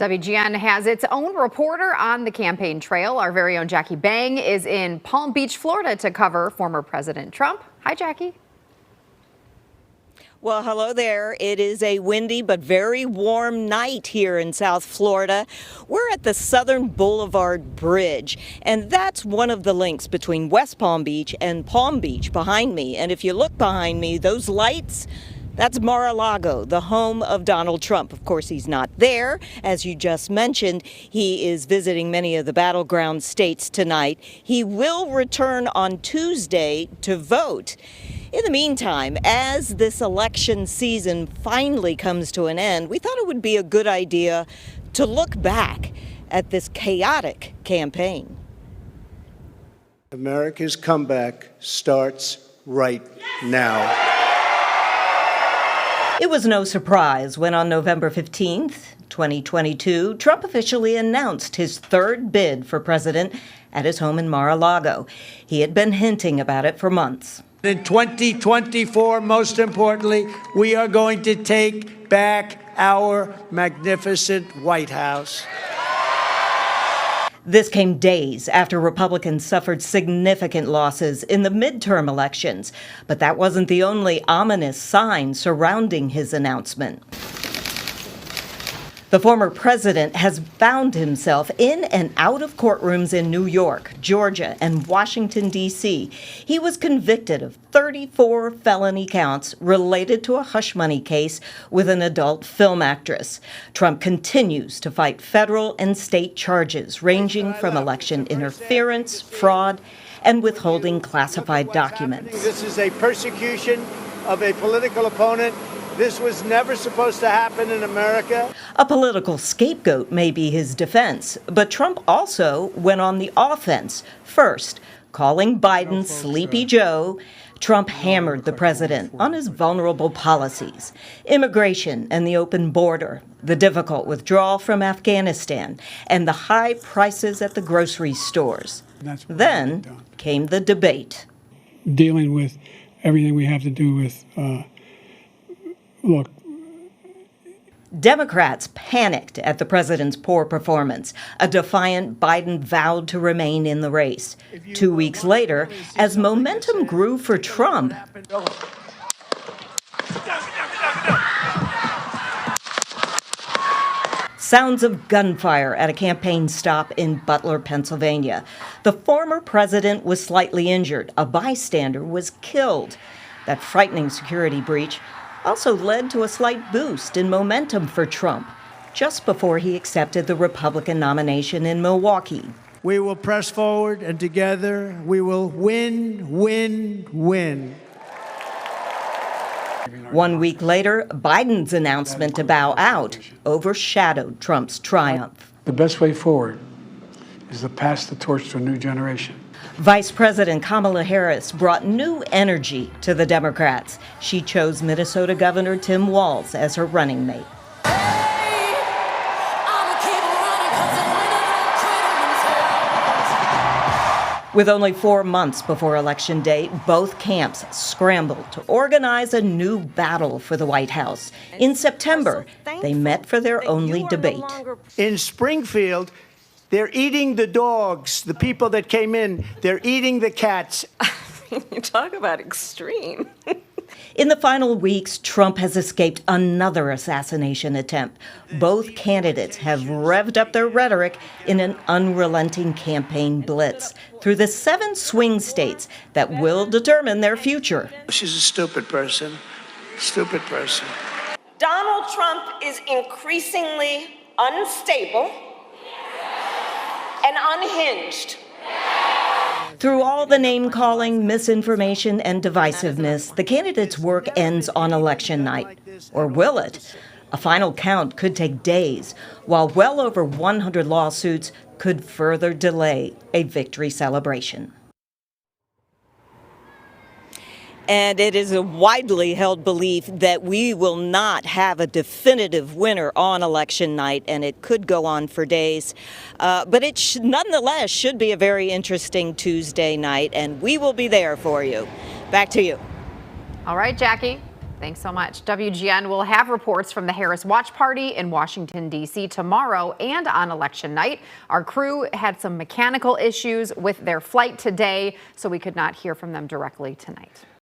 WGN has its own reporter on the campaign trail. Our very own Jackie Bang is in Palm Beach, Florida to cover former President Trump. Hi, Jackie. Well, hello there. It is a windy but very warm night here in South Florida. We're at the Southern Boulevard Bridge, and that's one of the links between West Palm Beach and Palm Beach behind me. And if you look behind me, those lights, that's Mar-a-Lago, the home of Donald Trump. Of course, he's not there. As you just mentioned, he is visiting many of the battleground states tonight. He will return on Tuesday to vote. In the meantime, as this election season finally comes to an end, we thought it would be a good idea to look back at this chaotic campaign. America's comeback starts right now. It was no surprise when on November 15th, 2022, Trump officially announced his third bid for president at his home in Mar-a-Lago. He had been hinting about it for months. In 2024, most importantly, we are going to take back our magnificent White House. This came days after Republicans suffered significant losses in the midterm elections. But that wasn't the only ominous sign surrounding his announcement. The former president has found himself in and out of courtrooms in New York, Georgia, and Washington, D.C. He was convicted of 34 felony counts related to a hush money case with an adult film actress. Trump continues to fight federal and state charges ranging from election interference, fraud, and withholding classified documents. This is a persecution of a political opponent. This was never supposed to happen in America. A political scapegoat may be his defense, but Trump also went on the offense. First, calling Biden Sleepy Joe, Trump hammered the president on his vulnerable policies: immigration and the open border, the difficult withdrawal from Afghanistan, and the high prices at the grocery stores. Then came the debate. Dealing with everything we have to do with Look, Democrats panicked at the president's poor performance. A defiant Biden vowed to remain in the race. 2 weeks later, as momentum grew for Trump, sounds of gunfire at a campaign stop in Butler, Pennsylvania. The former president was slightly injured. A bystander was killed. That frightening security breach also led to a slight boost in momentum for Trump just before he accepted the Republican nomination in Milwaukee. We will press forward, and together we will win, win, win. 1 week later, Biden's announcement to bow out overshadowed Trump's triumph. the best way forward is to pass the torch to a new generation. Vice President Kamala Harris brought new energy to the Democrats. She chose Minnesota Governor Tim Walz as her running mate. With only 4 months before Election Day, both camps scrambled to organize a new battle for the White House. In September, they met for their only debate. In Springfield, they're eating the dogs, the people that came in. They're eating the cats. You talk about extreme. In the final weeks, Trump has escaped another assassination attempt. Both candidates have revved up their rhetoric in an unrelenting campaign blitz through the 7 swing states that will determine their future. She's a stupid person. Stupid person. Donald Trump is increasingly unstable and unhinged. Through all the name-calling, misinformation, and divisiveness, the candidates' work ends on election night. Or will it? A final count could take days, while well over 100 lawsuits could further delay a victory celebration. And it is a widely held belief that we will not have a definitive winner on election night, and it could go on for days. But it nonetheless should be a very interesting Tuesday night, and we will be there for you. Back to you. All right, Jackie. Thanks so much. WGN will have reports from the Harris Watch Party in Washington, D.C. tomorrow and on election night. Our crew had some mechanical issues with their flight today, so we could not hear from them directly tonight.